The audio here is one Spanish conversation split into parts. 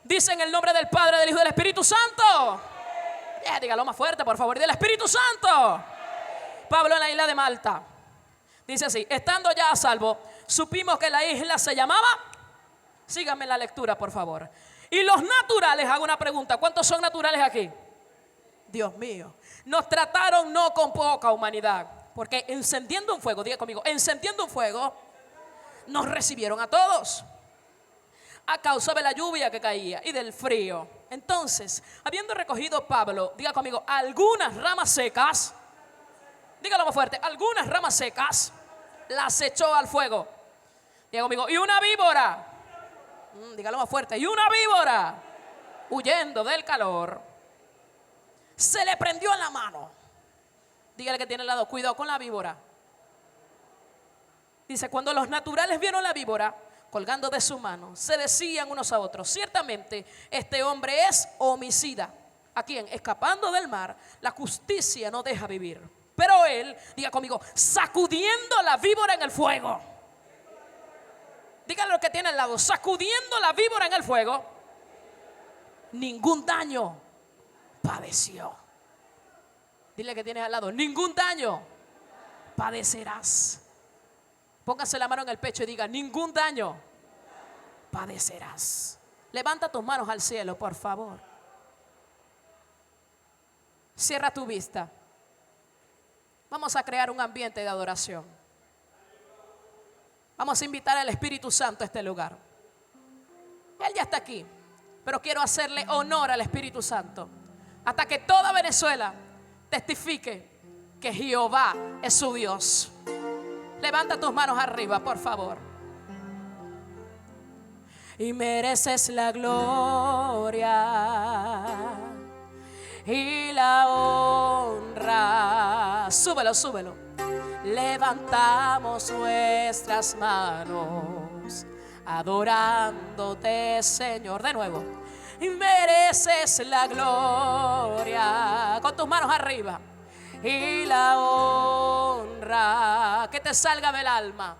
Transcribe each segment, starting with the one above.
Dice en el nombre del Padre, del Hijo y del Espíritu Santo. Dígalo más fuerte, por favor. Del Espíritu Santo. Pablo en la isla de Malta. Dice así: estando ya a salvo, supimos que la isla se llamaba. Síganme la lectura, por favor. Y los naturales, hago una pregunta: ¿cuántos son naturales aquí? Dios mío. Nos trataron no con poca humanidad, porque encendiendo un fuego, diga conmigo, encendiendo un fuego, nos recibieron a todos, a causa de la lluvia que caía y del frío. Entonces, habiendo recogido Pablo, diga conmigo, algunas ramas secas, dígalo más fuerte, algunas ramas secas, las echó al fuego. Diga conmigo, y una víbora, dígalo más fuerte, y una víbora, huyendo del calor, se le prendió en la mano. Dígale que tiene al lado, cuidado con la víbora. Dice, cuando los naturales vieron la víbora colgando de su mano, se decían unos a otros: ciertamente este hombre es homicida, a quien, escapando del mar, la justicia no deja vivir. Pero él, diga conmigo, sacudiendo la víbora en el fuego. Dígale lo que tiene al lado, sacudiendo la víbora en el fuego, ningún daño padeció. Dile que tienes al lado, ningún daño padecerás. Póngase la mano en el pecho y diga, ningún daño padecerás. Levanta tus manos al cielo, por favor. Cierra tu vista. Vamos a crear un ambiente de adoración. Vamos a invitar al Espíritu Santo a este lugar. Él ya está aquí, pero quiero hacerle honor al Espíritu Santo hasta que toda Venezuela testifique que Jehová es su Dios. Levanta tus manos arriba, por favor. Y mereces la gloria y la honra. Súbelo, súbelo. Levantamos nuestras manos adorándote, Señor. De nuevo. Y mereces la gloria. Con tus manos arriba. Y la honra que te salga del alma.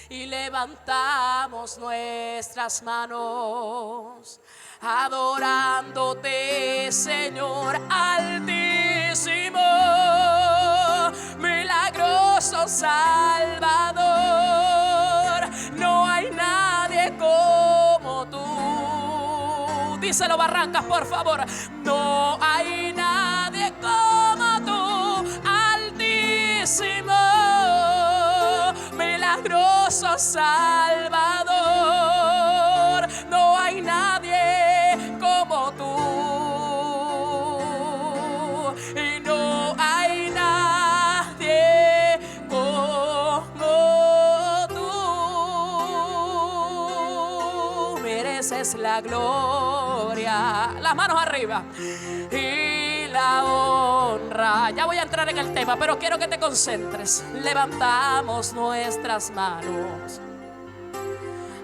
Y levantamos nuestras manos adorándote, Señor altísimo, milagroso Salvador. No hay nadie como tú. Díselo, Barrancas, por favor. No hay nadie como tú, altísimo, milagroso Salvador. No hay nadie como tú. Y no hay nadie como tú. Mereces la gloria. Las manos arriba. Y la honra. Ya voy a entrar en el tema, pero quiero que te concentres. Levantamos nuestras manos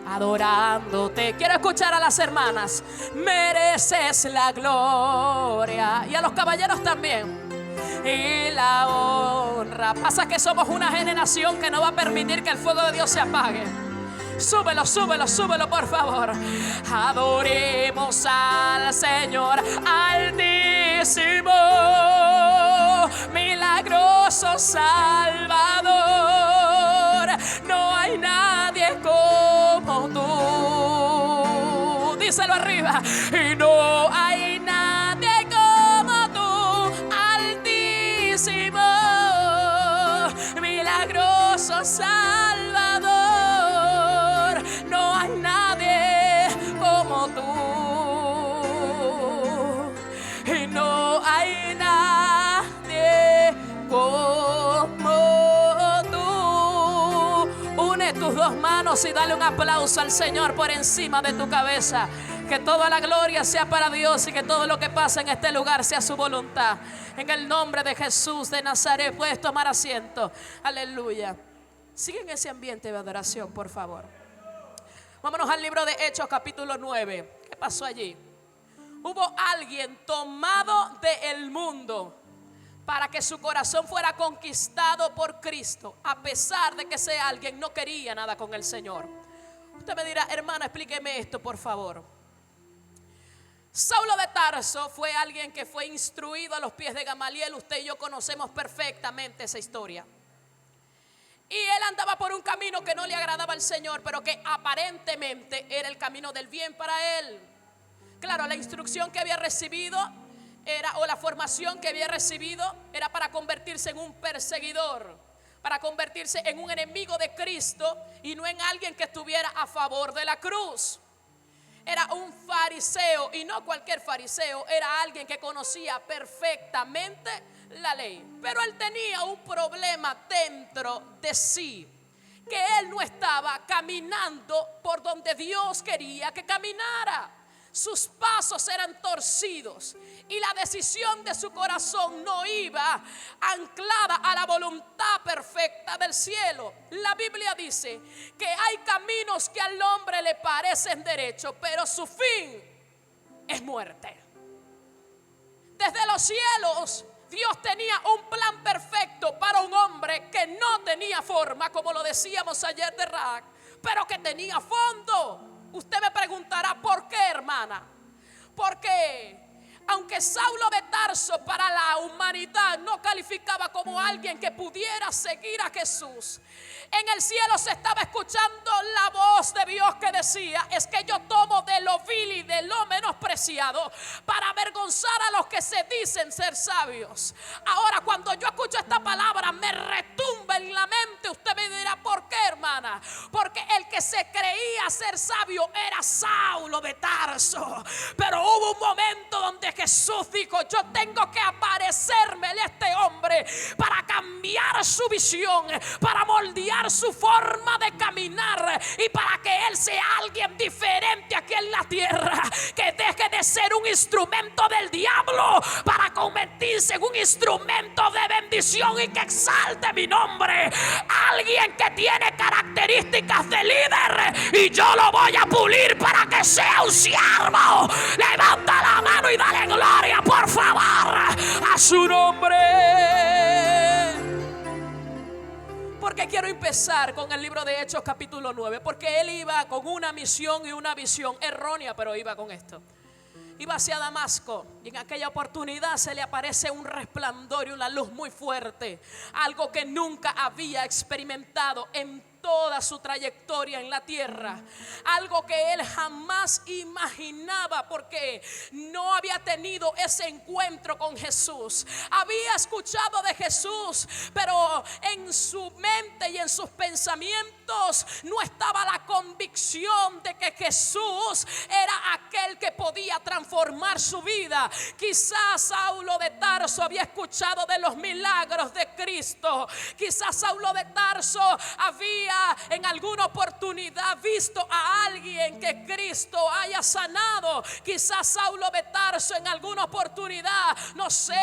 adorándote. Quiero escuchar a las hermanas. Mereces la gloria. Y a los caballeros también. Y la honra. Pasa que somos una generación que no va a permitir que el fuego de Dios se apague. Súbelo, súbelo, súbelo, por favor. Adoremos al Señor altísimo, milagroso Salvador. No hay nadie como tú. Díselo arriba. Y no hay nadie como tú, altísimo, milagroso Salvador. No hay nadie como tú. Y no hay nadie como tú. Une tus dos manos y dale un aplauso al Señor por encima de tu cabeza. Que toda la gloria sea para Dios y que todo lo que pasa en este lugar sea su voluntad. En el nombre de Jesús de Nazaret, puedes tomar asiento. Aleluya. Sigue en ese ambiente de adoración, por favor. Vámonos al libro de Hechos, capítulo 9. ¿Qué pasó allí? Hubo alguien tomado del mundo para que su corazón fuera conquistado por Cristo, a pesar de que ese alguien no quería nada con el Señor. Usted me dirá, hermana, explíqueme esto, por favor. Saulo de Tarso fue alguien que fue instruido a los pies de Gamaliel. Usted y yo conocemos perfectamente esa historia. Y él andaba por un camino que no le agradaba al Señor, pero que aparentemente era el camino del bien para él. Claro, la instrucción que había recibido o la formación que había recibido era para convertirse en un perseguidor, para convertirse en un enemigo de Cristo y no en alguien que estuviera a favor de la cruz. Era un fariseo, y no cualquier fariseo, era alguien que conocía perfectamente la ley. Pero él tenía un problema dentro de sí, que él no estaba caminando por donde Dios quería que caminara. Sus pasos eran torcidos y la decisión de su corazón no iba anclada a la voluntad perfecta del cielo. La Biblia dice que hay caminos que al hombre le parecen derechos, pero su fin es muerte. Desde los cielos Dios tenía un plan perfecto para un hombre que no tenía forma, como lo decíamos ayer de Raak, pero que tenía fondo. Usted me preguntará, ¿por qué, hermana? Porque aunque Saulo de Tarso para la humanidad no calificaba como alguien que pudiera seguir a Jesús, en el cielo se estaba escuchando la voz de Dios que decía: es que yo tomo de lo vil y de lo menospreciado para avergonzar a los que se dicen ser sabios. Ahora, cuando yo escucho esta palabra, me retumba en la mente. Usted me dirá, ¿por qué, hermana? Porque el que se creía ser sabio era Saulo de Tarso. Pero hubo un momento donde Jesús dijo: yo tengo que aparecérmele a este hombre para cambiar su visión, para moldear su forma de caminar y para que él sea alguien diferente aquí en la tierra, que deje de ser un instrumento del diablo para convertirse en un instrumento de bendición y que exalte mi nombre. Alguien que tiene características de líder y yo lo voy a pulir para que sea un siervo. Levanta la mano y dale gloria, por favor, a su nombre. Porque quiero empezar con el libro de Hechos capítulo 9, porque él iba con una misión y una visión errónea, pero iba con esto. Iba hacia Damasco y en aquella oportunidad se le aparece un resplandor y una luz muy fuerte, algo que nunca había experimentado en toda su trayectoria en la tierra, algo que él jamás imaginaba, porque no había tenido ese encuentro con Jesús. Había escuchado de Jesús, pero en su mente y en sus pensamientos no estaba la convicción de que Jesús era aquel que podía transformar su vida. Quizás Saulo de Tarso había escuchado de los milagros de Cristo, quizás Saulo de Tarso había en alguna oportunidad visto a alguien que Cristo haya sanado. Quizás Saulo de Tarso en alguna oportunidad, no sé,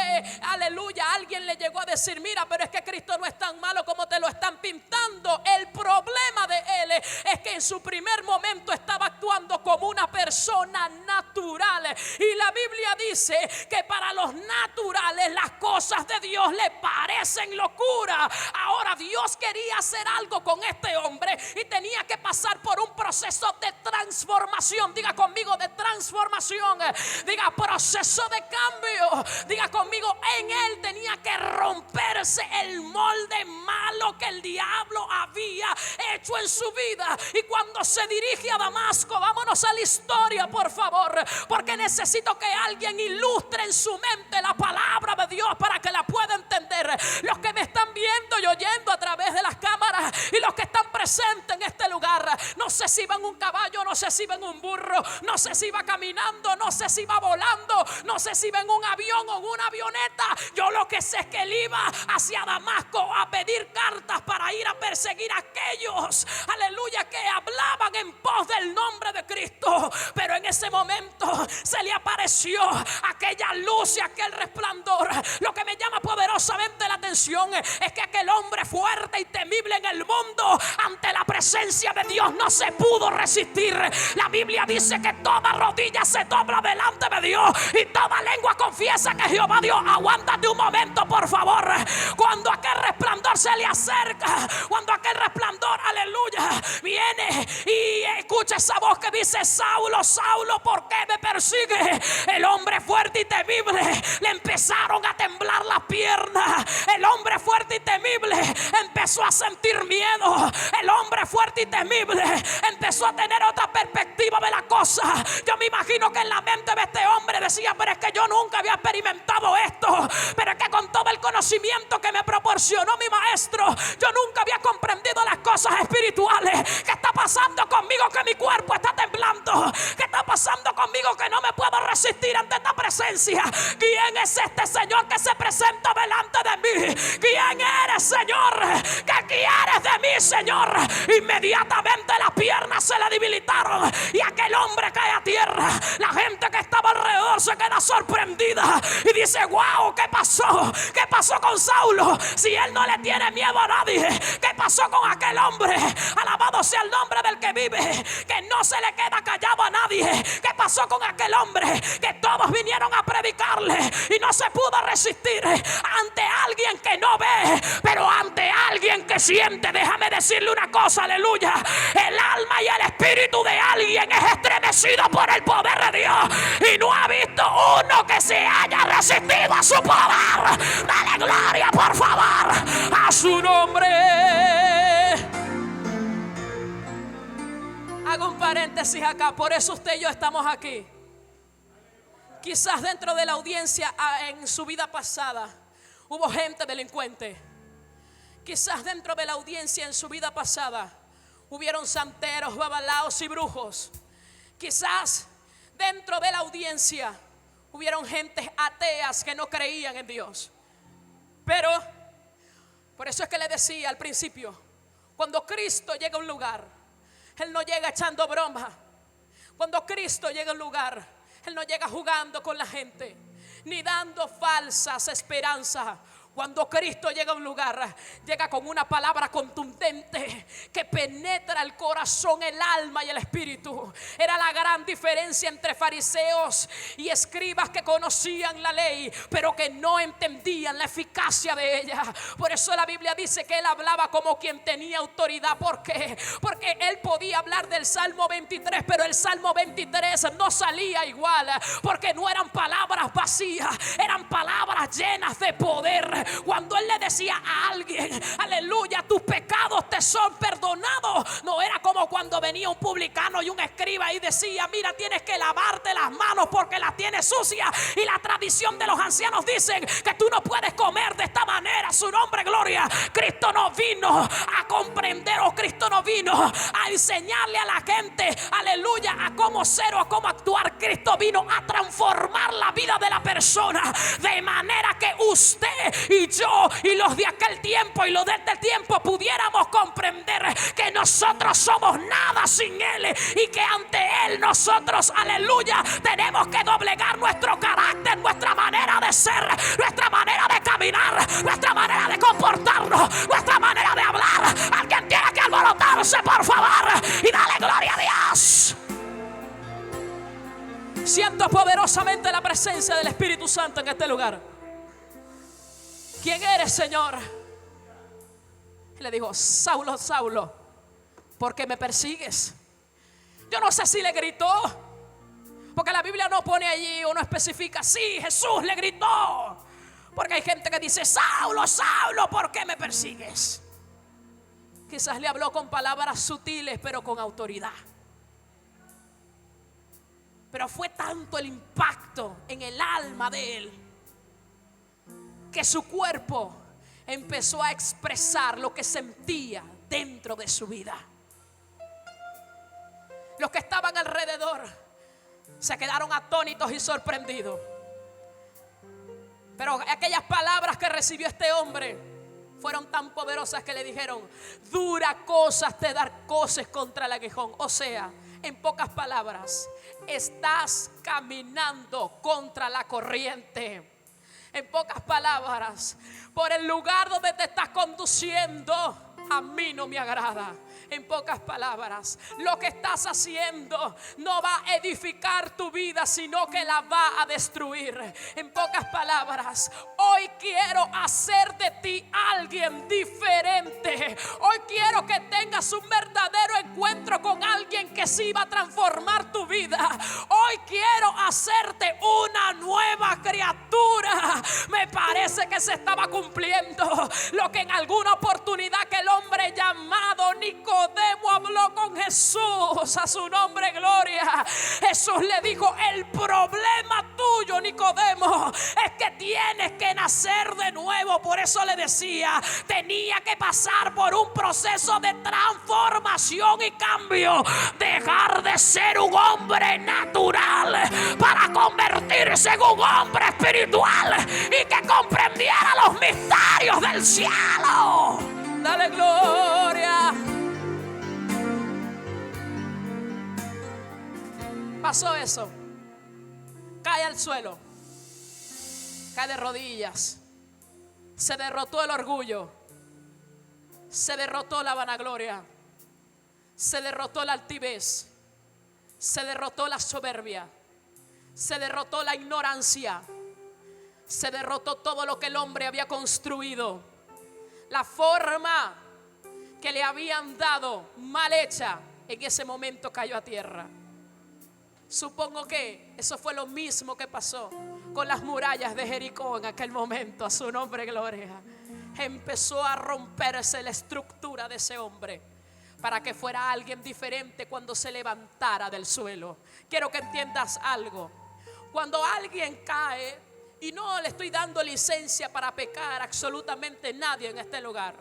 aleluya, alguien le llegó a decir: mira, pero es que Cristo no es tan malo como te lo están pintando. El problema de él es que en su primer momento estaba actuando como una persona natural, y la Biblia dice que para los naturales las cosas de Dios le parecen locura. Ahora Dios quería hacer algo con este hombre y tenía que pasar por un proceso de transformación. Diga conmigo, de transformación. Diga, proceso de cambio. Diga conmigo, en él tenía que romperse el molde malo que el diablo había hecho en su vida. Y cuando se dirige a Damasco, vámonos a la historia, por favor, porque necesito que alguien ilustre en su mente la palabra de Dios para que la pueda entender. Los que me están viendo y oyendo a través de las cámaras y los que están presentes en este lugar, no sé si va en un caballo, no sé si va en un burro, no sé si va caminando, no sé si va volando, no sé si va en un avión o en una avioneta. Yo lo que sé es que él iba hacia Damasco a pedir cartas para ir a perseguir a aquellos, aleluya, que hablaban en pos del nombre de Cristo. Pero en ese momento se le apareció aquella luz y aquel resplandor. Lo que me llama poderosamente la atención es que aquel hombre fuerte y temible en el mundo, ante la presencia de Dios no se pudo resistir. La Biblia dice que toda rodilla se dobla delante de Dios y toda lengua confiesa que Jehová Dios. Aguántate un momento, por favor. Cuando aquel resplandor se le acerca, cuando aquel resplandor, aleluya, viene y escucha esa voz que dice: Saulo, Saulo, ¿por qué me persigue? El hombre fuerte y temible le empezaron a temblar las piernas. El hombre fuerte y temible empezó a sentir miedo. El hombre fuerte y temible empezó a tener otra perspectiva de la cosa. Yo me imagino que en la mente de este hombre decía: pero es que yo nunca había experimentado esto, pero es que con todo el conocimiento que me proporcionó mi maestro, yo nunca había comprendido las cosas espirituales. ¿Qué está pasando conmigo que mi cuerpo está temblando? ¿Qué está pasando conmigo que no me puedo resistir ante esta presencia? ¿Quién es este Señor que se presenta delante de mí? ¿Quién eres, Señor? ¿Qué quieres de mí, Señor? Inmediatamente las piernas se le debilitaron y aquel hombre cae a tierra. La gente que estaba alrededor se queda sorprendida y dice: wow, ¿qué pasó? ¿Qué pasó con Saulo? Si él no le tiene miedo a nadie, ¿qué pasó con aquel hombre? Alabado sea el nombre del que vive, que no se le queda callado a nadie. ¿Qué pasó con aquel hombre? Que todos vinieron a predicarle y no se pudo resistir ante alguien que no ve, pero ante alguien que siente. Déjame decirle una cosa, aleluya: el alma y el espíritu de alguien es estremecido por el poder de Dios y no ha visto uno que se haya resistido a su poder. Dale gloria, por favor, a su nombre. Hago un paréntesis acá. Por eso usted y yo estamos aquí. Quizás dentro de la audiencia en su vida pasada hubo gente delincuente. Quizás dentro de la audiencia en su vida pasada hubieron santeros, babalaos y brujos. Quizás dentro de la audiencia hubieron gentes ateas que no creían en Dios. Pero por eso es que le decía al principio, cuando Cristo llega a un lugar, Él no llega echando broma. Cuando Cristo llega a un lugar, Él no llega jugando con la gente, ni dando falsas esperanzas. Cuando Cristo llega a un lugar, llega con una palabra contundente que penetra el corazón, el alma y el espíritu. Era la gran diferencia entre fariseos y escribas que conocían la ley, pero que no entendían la eficacia de ella. Por eso la Biblia dice que él hablaba como quien tenía autoridad. ¿Por qué? Porque él podía hablar del Salmo 23, pero el Salmo 23 no salía igual, porque no eran palabras vacías, eran palabras llenas de poder. Cuando él le decía a alguien, aleluya, tus pecados te son perdonados, no era como cuando venía un publicano y un escriba y decía: mira, tienes que lavarte las manos porque las tienes sucias. Y la tradición de los ancianos dicen que tú no puedes comer de esta manera. Su nombre, gloria. Cristo no vino a comprender, o Cristo no vino a enseñarle a la gente, aleluya, a cómo ser o a cómo actuar. Cristo vino a transformar la vida de la persona, de manera que usted y yo y los de aquel tiempo y los de este tiempo pudiéramos comprender que nosotros somos nada sin Él y que ante Él nosotros, aleluya, tenemos que doblegar nuestro carácter, nuestra manera de ser, nuestra manera de caminar, nuestra manera de comportarnos, nuestra manera de hablar. Alguien tiene que alborotarse, por favor, y dale gloria a Dios. Siento poderosamente la presencia del Espíritu Santo en este lugar. ¿Quién eres, Señor? Le dijo: Saulo, Saulo, ¿por qué me persigues? Yo no sé si le gritó, porque la Biblia no pone allí o no especifica. Sí, Jesús le gritó, porque hay gente que dice: Saulo, Saulo, ¿por qué me persigues? Quizás le habló con palabras sutiles, pero con autoridad. Pero fue tanto el impacto en el alma de él que su cuerpo empezó a expresar lo que sentía dentro de su vida. Los que estaban alrededor se quedaron atónitos y sorprendidos. Pero aquellas palabras que recibió este hombre fueron tan poderosas que le dijeron: dura cosas te dar coces contra el aguijón. O sea, en pocas palabras, estás caminando contra la corriente. En pocas palabras, por el lugar donde te estás conduciendo, a mí no me agrada. En pocas palabras, lo que estás haciendo no va a edificar tu vida, sino que la va a destruir. En pocas palabras, hoy quiero hacer de ti alguien diferente. Hoy quiero que tengas un verdadero encuentro con alguien que sí va a transformar tu vida. Hoy quiero hacerte una nueva criatura. Me parece que se estaba cumpliendo lo que en alguna oportunidad que el hombre llamado Nicodemo habló con Jesús. A su nombre gloria. Jesús le dijo: el problema tuyo, Nicodemo, es que tienes que nacer de nuevo. Por eso le decía, tenía que pasar por un proceso de transformación y cambio. Dejar de ser un hombre natural para convertirse en un hombre espiritual y que comprendiera los misterios del cielo. Dale gloria. Pasó eso. Cae al suelo. Cae de rodillas. Se derrotó el orgullo. Se derrotó la vanagloria. Se derrotó la altivez. Se derrotó la soberbia. Se derrotó la ignorancia. Se derrotó todo lo que el hombre había construido. La forma que le habían dado mal hecha, en ese momento cayó a tierra. Supongo que eso fue lo mismo que pasó con las murallas de Jericó en aquel momento. A su nombre gloria. Empezó a romperse la estructura de ese hombre para que fuera alguien diferente cuando se levantara del suelo. Quiero que entiendas algo. Cuando alguien cae, y no le estoy dando licencia para pecar a absolutamente nadie en este lugar,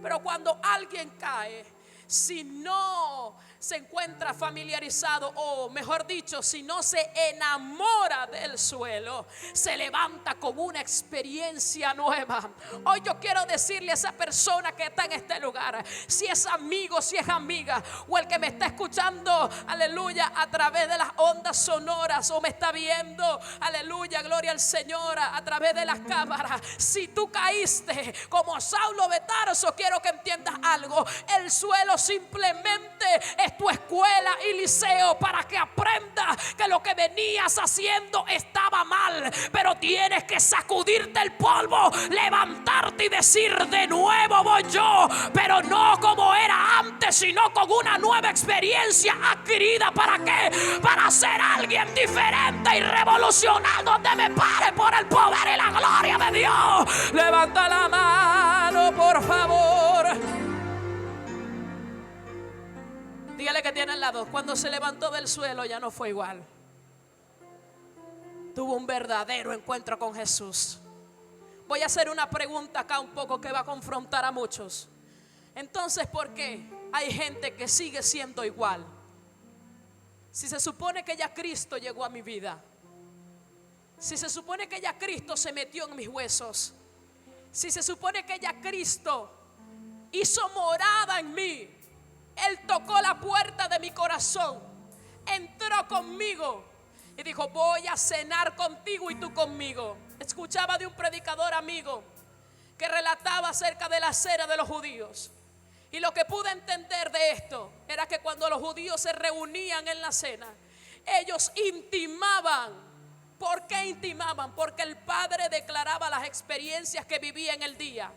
pero cuando alguien cae, si no se encuentra familiarizado, o mejor dicho, si no se enamora del suelo, se levanta con una experiencia nueva. Hoy yo quiero decirle a esa persona que está en este lugar, si es amigo, si es amiga, o el que me está escuchando, aleluya, a través de las ondas sonoras, o me está viendo, aleluya, gloria al Señor, a través de las cámaras. Si tú caíste como Saulo de Tarso, quiero que entiendas algo. El suelo simplemente es tu escuela y liceo para que aprendas que lo que venías haciendo estaba mal, pero tienes que sacudirte el polvo, levantarte y decir: de nuevo voy yo, pero no como era antes, sino con una nueva experiencia adquirida. ¿Para qué? Para ser alguien diferente y revolucionar donde me pare por el poder y la gloria de Dios. Levanta la mano, por favor. Dígale que tiene al lado: cuando se levantó del suelo ya no fue igual. Tuvo un verdadero encuentro con Jesús. Voy a hacer una pregunta acá un poco que va a confrontar a muchos. Entonces, ¿por qué hay gente que sigue siendo igual? Si se supone que ya Cristo llegó a mi vida, si se supone que ya Cristo se metió en mis huesos, si se supone que ya Cristo hizo morada en mí, Él tocó la puerta de mi corazón, entró conmigo y dijo: voy a cenar contigo y tú conmigo. Escuchaba de un predicador amigo que relataba acerca de la cena de los judíos, y lo que pude entender de esto era que cuando los judíos se reunían en la cena, ellos intimaban. ¿Por qué intimaban? Porque el padre declaraba las experiencias que vivía en el día.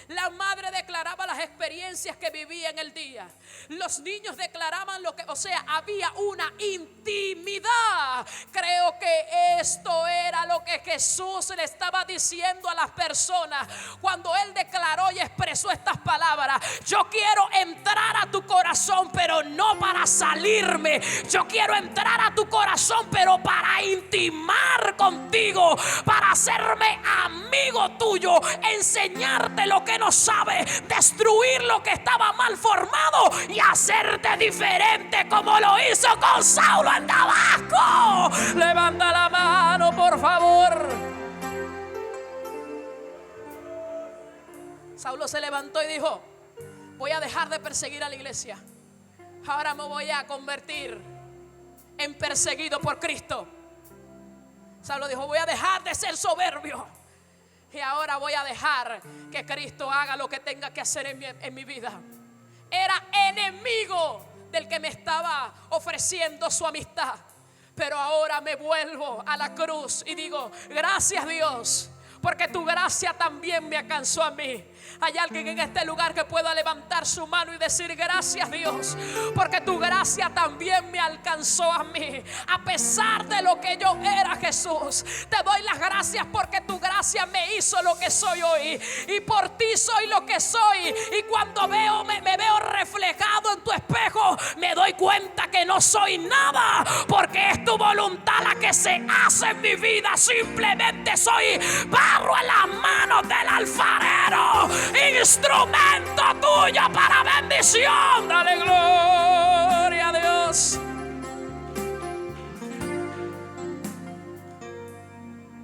La madre declaraba las experiencias que vivía en el día. Los niños declaraban lo que, o sea, había una intimidad. Creo que esto era lo que Jesús le estaba diciendo a las personas cuando Él declaró y expresó estas palabras: yo quiero entrar a tu corazón, pero no para salirme. Yo quiero entrar a tu corazón, pero para intimar contigo, para hacerme amigo tuyo, enseñarte lo que no sabes, destruir lo que estaba mal formado y hacerte diferente, como lo hizo con Saulo en Damasco. Levanta la mano, por favor. Saulo se levantó y dijo: voy a dejar de perseguir a la iglesia, ahora me voy a convertir en perseguido por Cristo. Saulo dijo: voy a dejar de ser soberbio, Y ahora voy a dejar que Cristo haga lo que tenga que hacer en mi vida. Era enemigo del que me estaba ofreciendo su amistad. Pero ahora me vuelvo a la cruz y digo: gracias, Dios, porque tu gracia también me alcanzó a mí. Hay alguien en este lugar que pueda levantar su mano y decir: gracias, Dios, porque tu gracia también me alcanzó a mí. A pesar de lo que yo era, Jesús, te doy las gracias porque tu gracia me hizo lo que soy hoy. Y por ti soy lo que soy. Y cuando me veo reflejado en tu espejo, me doy cuenta que no soy nada, porque es tu voluntad la que se hace en mi vida. Simplemente soy barro en las manos del alfarero, instrumento tuyo para bendición. Dale gloria a Dios.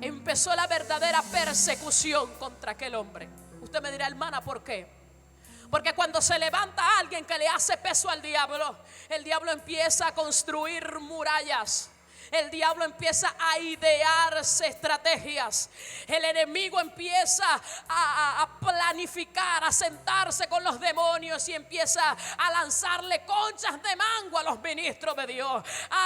Empezó la verdadera persecución contra aquel hombre. Usted me dirá: hermana, ¿por qué? Porque cuando se levanta alguien que le hace peso al diablo, el diablo empieza a construir murallas. El diablo empieza a idearse estrategias. El enemigo empieza a planificar, a sentarse con los demonios y empieza a lanzarle conchas de mango a los ministros de Dios.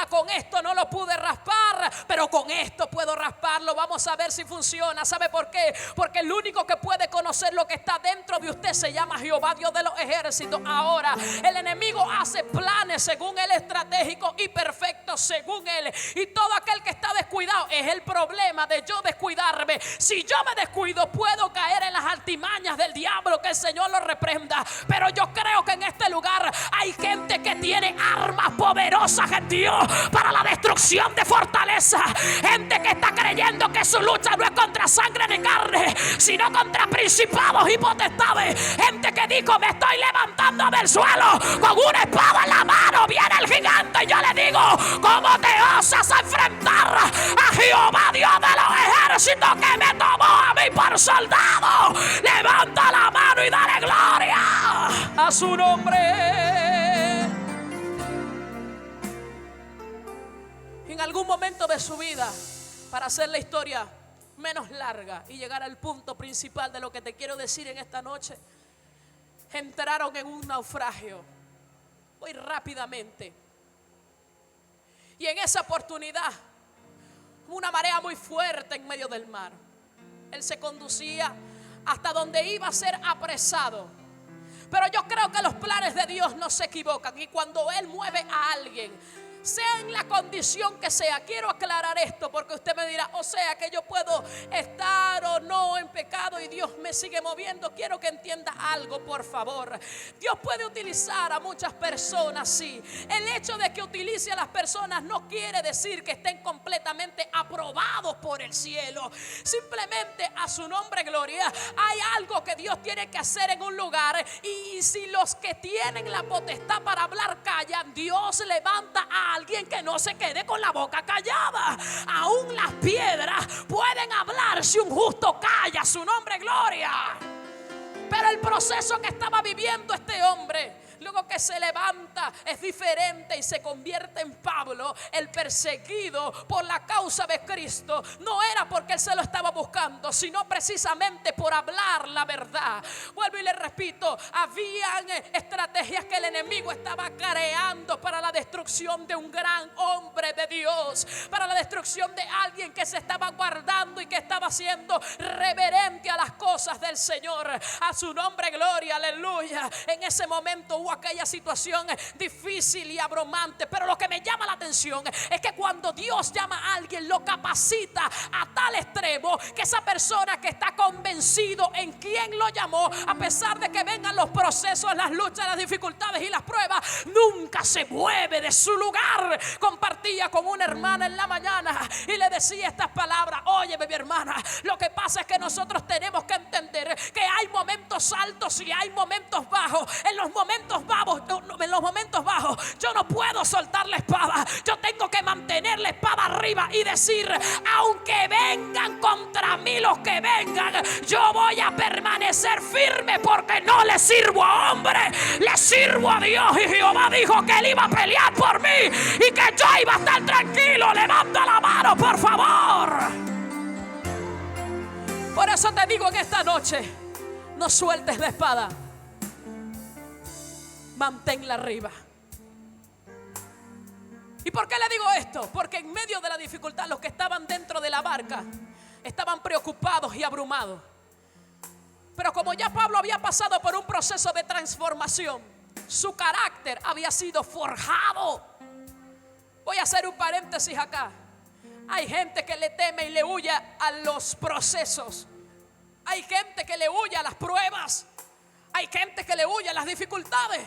Con esto no lo pude raspar, pero con esto puedo rasparlo. Vamos a ver si funciona. ¿Sabe por qué? Porque el único que puede conocer lo que está dentro de usted se llama Jehová, Dios de los ejércitos. Ahora, el enemigo hace planes según él, estratégicos y perfectos según él. Y todo aquel que está descuidado, es el problema de yo descuidarme. Si yo me descuido, puedo caer en las artimañas del diablo, que el Señor lo reprenda. Pero yo creo que en este lugar hay gente que tiene armas poderosas en Dios para la destrucción de fortaleza. Gente que está creyendo que su lucha no es contra sangre ni carne, sino contra principados y potestades. Gente que dijo: me estoy levantando del suelo con una espada en la mano. Viene el gigante y yo le digo: ¿cómo te osas a enfrentar a Jehová, Dios de los ejércitos, que me tomó a mí por soldado? Levanta la mano y dale gloria a su nombre. En algún momento de su vida, para hacer la historia menos larga y llegar al punto principal de lo que te quiero decir en esta noche, entraron en un naufragio. Voy rápidamente. Y en esa oportunidad, una marea muy fuerte en medio del mar. Él se conducía hasta donde iba a ser apresado. Pero yo creo que los planes de Dios no se equivocan. Y cuando Él mueve a alguien, sea en la condición que sea, quiero aclarar esto porque usted me dirá: o sea que yo puedo estar o no en pecado y Dios me sigue moviendo. Quiero que entienda algo, por favor. Dios puede utilizar a muchas personas, sí. El hecho de que utilice a las personas no quiere decir que estén completamente aprobados por el cielo. Simplemente, a su nombre gloria, hay algo que Dios tiene que hacer en un lugar. Y si los que tienen la potestad para hablar callan, Dios levanta a alguien que no se quede con la boca callada. Aún las piedras pueden hablar si un justo calla. Su nombre, gloria. Pero el proceso que estaba viviendo este hombre, luego que se levanta, es diferente y se convierte en Pablo, el perseguido por la causa de Cristo. No era porque él se lo estaba buscando, sino precisamente por hablar la verdad. Vuelvo y le repito: habían estrategias que el enemigo estaba creando para la destrucción de un gran hombre de Dios, para la destrucción de alguien que se estaba guardando y que estaba siendo reverente a las cosas del Señor. A su nombre, gloria, aleluya. En ese momento hubo aquella situación difícil y abrumante, pero lo que me llama la atención es que cuando Dios llama a alguien, lo capacita a tal extremo que esa persona que está convencido en quién lo llamó, a pesar de que vengan los procesos, las luchas, las dificultades y las pruebas, nunca se mueve de su lugar. Compartía con una hermana en la mañana y le decía estas palabras: óyeme, mi hermana, lo que pasa es que nosotros tenemos que entender que hay momentos altos y hay momentos bajos. En los momentos bajos yo no puedo soltar la espada. Yo tengo que mantener la espada arriba y decir: aunque vengan contra mí los que vengan, yo voy a permanecer firme, porque no le sirvo a hombre, le sirvo a Dios. Y Jehová dijo que Él iba a pelear por mí y que yo iba a estar tranquilo. Levanta la mano, por favor. Por eso eso te digo en esta noche: no sueltes la espada, manténla arriba. ¿Y por qué le digo esto? Porque en medio de la dificultad, los que estaban dentro de la barca estaban preocupados y abrumados. Pero como ya Pablo había pasado por un proceso de transformación, su carácter había sido forjado. Voy a hacer un paréntesis acá. Hay gente que le teme y le huye a los procesos. Hay gente que le huye a las pruebas. Hay gente que le huye a las dificultades.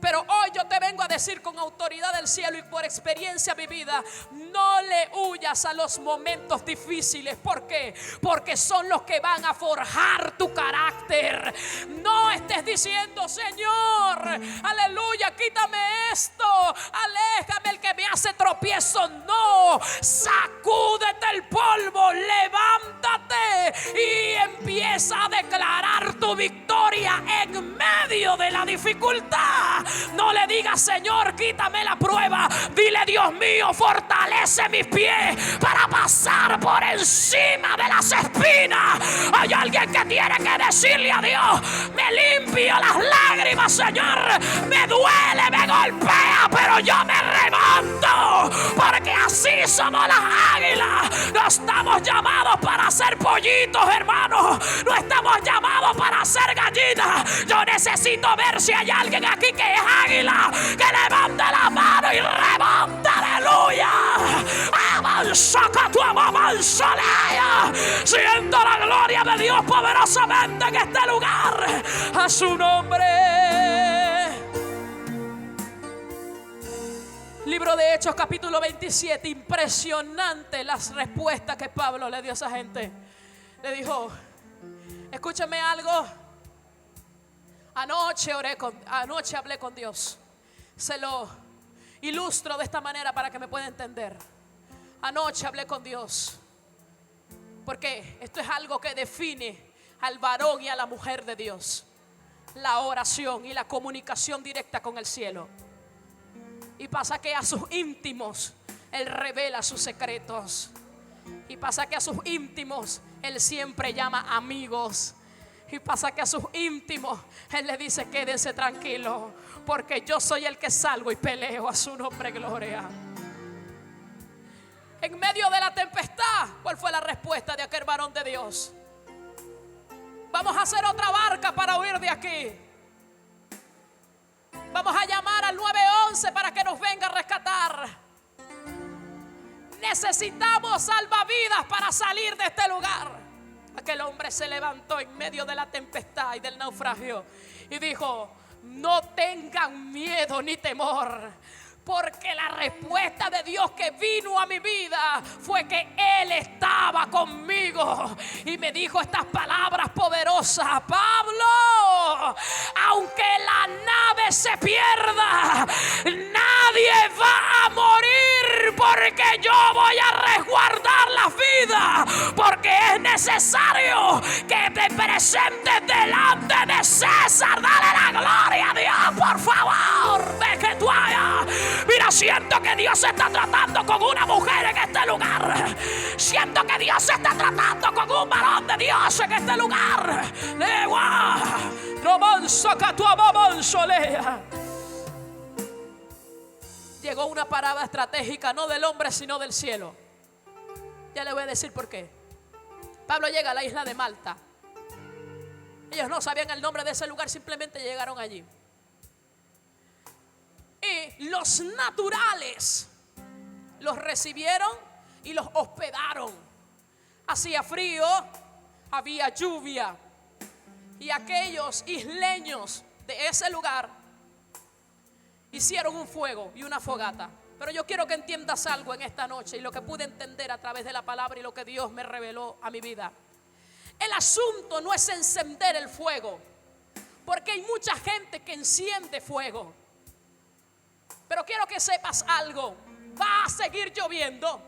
Pero hoy yo te vengo a decir con autoridad del cielo y por experiencia vivida: no le huyas a los momentos difíciles. ¿Por qué? Porque son los que van a forjar tu carácter. No estés diciendo: Señor, aleluya, quítame esto, aléjame el que me hace tropiezo. No, sacúdete el polvo, levántate y empieza a declarar tu victoria en medio de la dificultad. No le digas: Señor, quítame la prueba. Dile: Dios mío, fortalece mis pies para pasar por encima de las espinas. Hay alguien que tiene que decirle a Dios: me limpio las lágrimas, Señor. Me duele, me golpea, pero yo me remonto. Porque así somos las águilas. No estamos llamados para ser pollitos, hermanos. No estamos llamados para ser gallinas. Yo necesito ver si hay alguien aquí que es águila, que levante la mano y remonte. Aleluya. Avanza tu avanzalea. Siento la gloria de Dios poderosamente en este lugar. A su nombre. Libro de Hechos, capítulo 27. Impresionante las respuestas que Pablo le dio a esa gente. Le dijo: escúchame algo. Anoche hablé con Dios. Se lo ilustro de esta manera para que me pueda entender. Anoche hablé con Dios. Porque esto es algo que define al varón y a la mujer de Dios: la oración y la comunicación directa con el cielo. Y pasa que a sus íntimos Él revela sus secretos. Y pasa que a sus íntimos Él siempre llama amigos. Y pasa que a sus íntimos Él le dice: quédense tranquilos, porque yo soy el que salgo y peleo. A su nombre, gloria. En medio de la tempestad, ¿cuál fue la respuesta de aquel varón de Dios? Vamos a hacer otra barca para huir de aquí. Vamos a llamar al 911 para que nos venga a rescatar. Necesitamos salvavidas para salir de este lugar. Aquel hombre se levantó en medio de la tempestad y del naufragio y dijo: no tengan miedo ni temor, porque la respuesta de Dios que vino a mi vida fue que Él estaba conmigo. Y me dijo estas palabras poderosas: Pablo, aunque la nave se pierda, nadie va a morir, porque yo voy a resguardar las vidas. Porque es necesario que te presentes delante de César. Dale la gloria a Dios, por favor. De que tú hayas. Mira, siento que Dios está tratando con una mujer en este lugar. Siento que Dios está tratando con un varón de Dios en este lugar. Llegó una parada estratégica, no del hombre sino del cielo. Ya le voy a decir por qué. Pablo llega a la isla de Malta. Ellos no sabían el nombre de ese lugar, simplemente llegaron allí. Y los naturales los recibieron y los hospedaron. Hacía frío, había lluvia, y aquellos isleños de ese lugar hicieron un fuego y una fogata. Pero yo quiero que entiendas algo en esta noche, y lo que pude entender a través de la palabra y lo que Dios me reveló a mi vida. El asunto no es encender el fuego, porque hay mucha gente que enciende fuego. Pero quiero que sepas algo: va a seguir lloviendo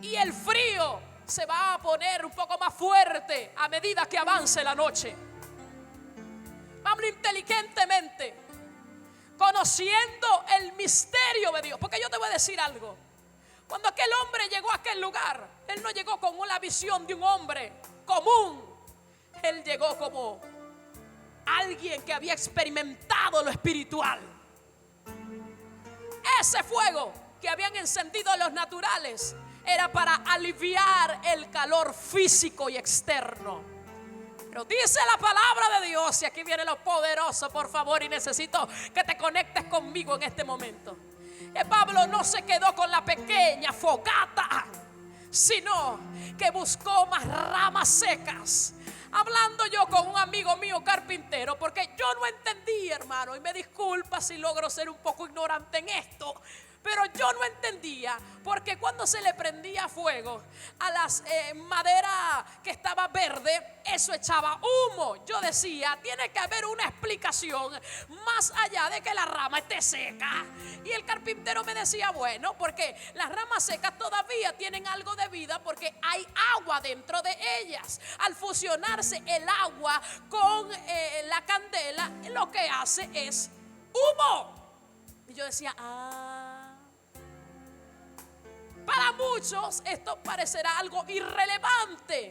y el frío se va a poner un poco más fuerte a medida que avance la noche. Vamos inteligentemente, conociendo el misterio de Dios. Porque yo te voy a decir algo: cuando aquel hombre llegó a aquel lugar, él no llegó con una visión de un hombre común. Él llegó como alguien que había experimentado lo espiritual. Ese fuego que habían encendido los naturales era para aliviar el calor físico y externo. Pero dice la palabra de Dios, y aquí viene lo poderoso, por favor, y necesito que te conectes conmigo en este momento. Pablo no se quedó con la pequeña fogata, sino que buscó más ramas secas. Hablando yo con un amigo mío carpintero, porque yo no entendí, hermano, y me disculpa si logro ser un poco ignorante en esto, pero yo no entendía porque cuando se le prendía fuego a las madera que estaba verde, eso echaba humo. Yo decía, tiene que haber una explicación más allá de que la rama esté seca. Y el carpintero me decía, bueno, porque las ramas secas todavía tienen algo de vida porque hay agua dentro de ellas. Al fusionarse el agua con la candela, lo que hace es humo. Y yo decía, para muchos esto parecerá algo irrelevante,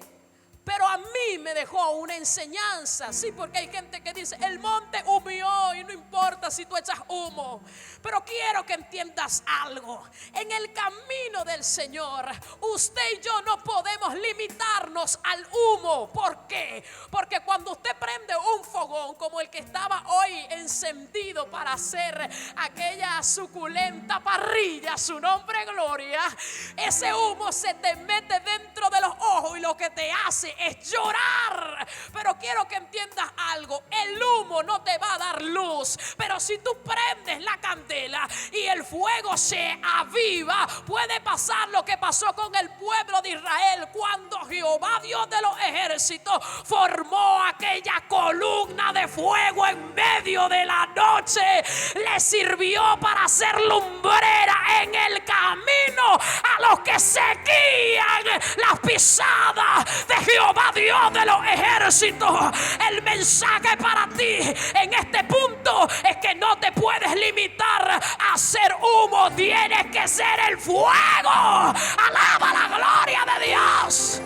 pero a mí me dejó una enseñanza. Sí, porque hay gente que dice, el monte humeó y no importa si tú echas humo. Pero quiero que entiendas algo. En el camino del Señor, usted y yo no podemos limitarnos al humo. ¿Por qué? Porque cuando usted prende un fogón como el que estaba hoy encendido para hacer aquella suculenta parrilla, su nombre gloria, ese humo se te mete dentro de los ojos y lo que te hace es llorar. Pero quiero que entiendas algo, el humo no te va a dar luz, pero si tú prendes la candela y el fuego se aviva, puede pasar lo que pasó con el pueblo de Israel cuando Jehová, Dios de los ejércitos, formó aquella columna de fuego en medio de la noche. Le sirvió para hacer lumbrera en el camino a los que seguían las pisadas de Jehová, Dios de los ejércitos. El mensaje para ti en este punto es que no te puedes limitar a hacer humo, tienes que ser el fuego. Alaba la gloria de Dios.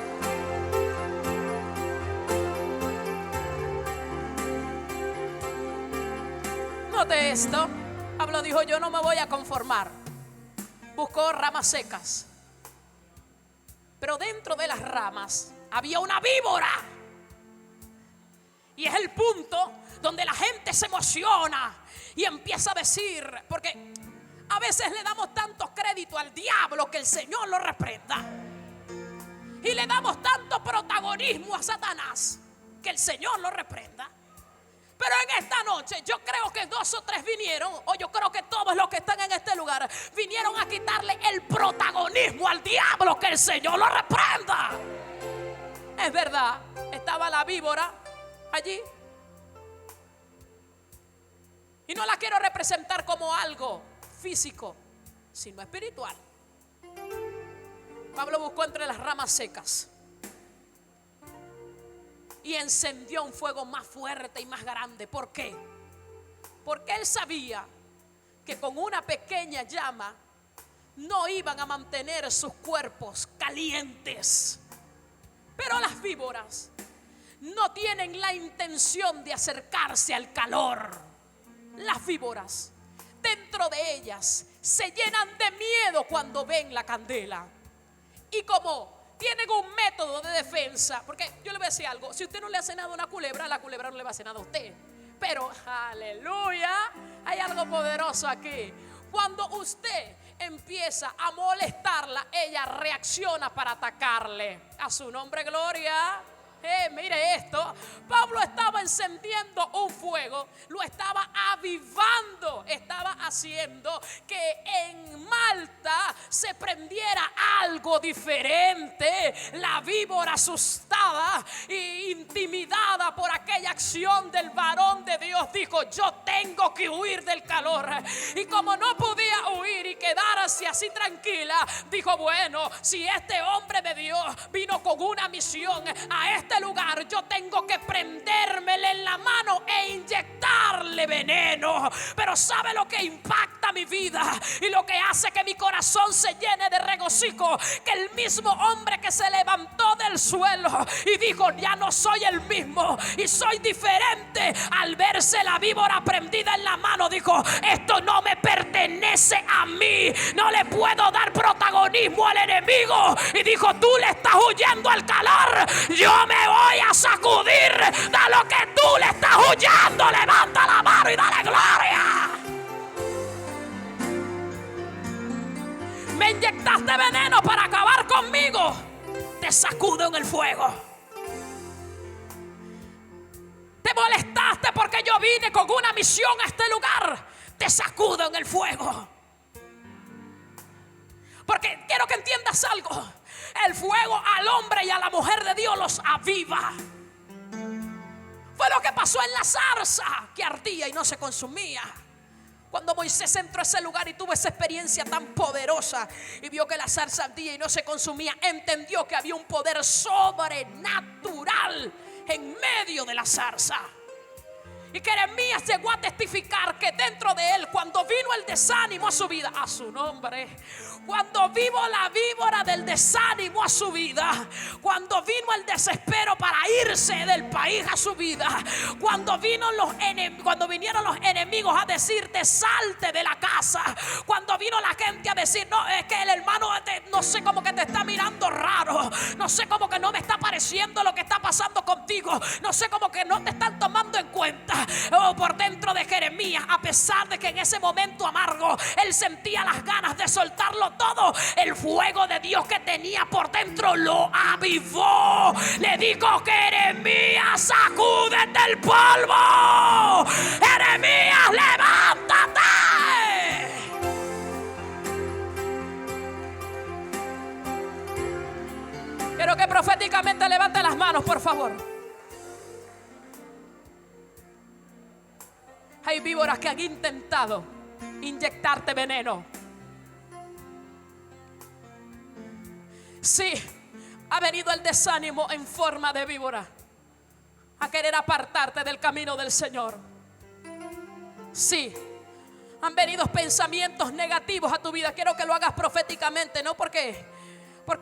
Note esto. Pablo dijo, yo no me voy a conformar. Buscó ramas secas, pero dentro de las ramas había una víbora. Y es el punto donde la gente se emociona y empieza a decir, porque a veces le damos tanto crédito al diablo que el Señor lo reprenda, y le damos tanto protagonismo a Satanás que el Señor lo reprenda. Pero en esta noche yo creo que 2 o 3 vinieron, o yo creo que todos los que están en este lugar vinieron a quitarle el protagonismo al diablo, que el Señor lo reprenda. Es verdad, estaba la víbora allí, y no la quiero representar como algo físico, sino espiritual. Pablo buscó entre las ramas secas y encendió un fuego más fuerte y más grande. ¿Por qué? Porque él sabía que con una pequeña llama no iban a mantener sus cuerpos calientes. Pero las víboras no tienen la intención de acercarse al calor. Las víboras, dentro de ellas, se llenan de miedo cuando ven la candela. Y como tienen un método de defensa, porque yo le voy a decir algo, si usted no le hace nada a una culebra, la culebra no le va a hacer nada a usted. Pero, aleluya, hay algo poderoso aquí. Cuando usted empieza a molestarla, ella reacciona para atacarle. A su nombre, gloria. Mire esto, Pablo estaba encendiendo un fuego, lo estaba avivando, estaba haciendo que en Malta se prendiera algo diferente. La víbora, asustada e intimidada por aquella acción del varón de Dios, dijo, yo tengo que huir del calor. Y como no podía huir y quedarse así tranquila, dijo, bueno, si este hombre de Dios vino con una misión, a este este lugar yo tengo que prendérmele en la mano e inyectarle veneno. Pero ¿sabe lo que impacta mi vida y lo que hace que mi corazón se llene de regocijo? Que el mismo hombre que se levantó del suelo y dijo: ya no soy el mismo y soy diferente, al verse la víbora prendida en la mano, dijo: esto no me pertenece a mí, no le puedo dar protagonismo al enemigo. Y dijo: tú le estás huyendo al calor, yo me voy a sacudir de lo que tú le estás huyendo. Levanta la mano y dale gloria. Me inyectaste veneno para acabar conmigo, te sacudo en el fuego. Te molestaste porque yo vine con una misión a este lugar, te sacudo en el fuego. Porque quiero que entiendas algo: el fuego al hombre y a la mujer de Dios los aviva. Fue lo que pasó en la zarza, que ardía y no se consumía. Cuando Moisés entró a ese lugar y tuvo esa experiencia tan poderosa y vio que la zarza ardía y no se consumía, entendió que había un poder sobrenatural en medio de la zarza. Y Jeremías llegó a testificar que dentro de él, cuando vino el desánimo a su vida, a su nombre, cuando vino la víbora del desánimo a su vida, cuando vino el desespero para irse del país a su vida, cuando vinieron los enemigos a decirte: salte de la casa, cuando vino la gente a decir: no, es que el hermano no sé, como que te está mirando raro, no sé, como que no me está pareciendo lo que está pasando contigo, no sé, como que no te están tomando en cuenta. Por dentro de Jeremías, a pesar de que en ese momento amargo él sentía las ganas de soltarlo todo, el fuego de Dios que tenía por dentro lo avivó. Le dijo: Jeremías, sacúdete el polvo. Jeremías, levántate. Quiero que proféticamente levante las manos, por favor. Hay víboras que han intentado inyectarte veneno. Sí, ha venido el desánimo en forma de víbora a querer apartarte del camino del Señor. Sí, han venido pensamientos negativos a tu vida. Quiero que lo hagas proféticamente, no porque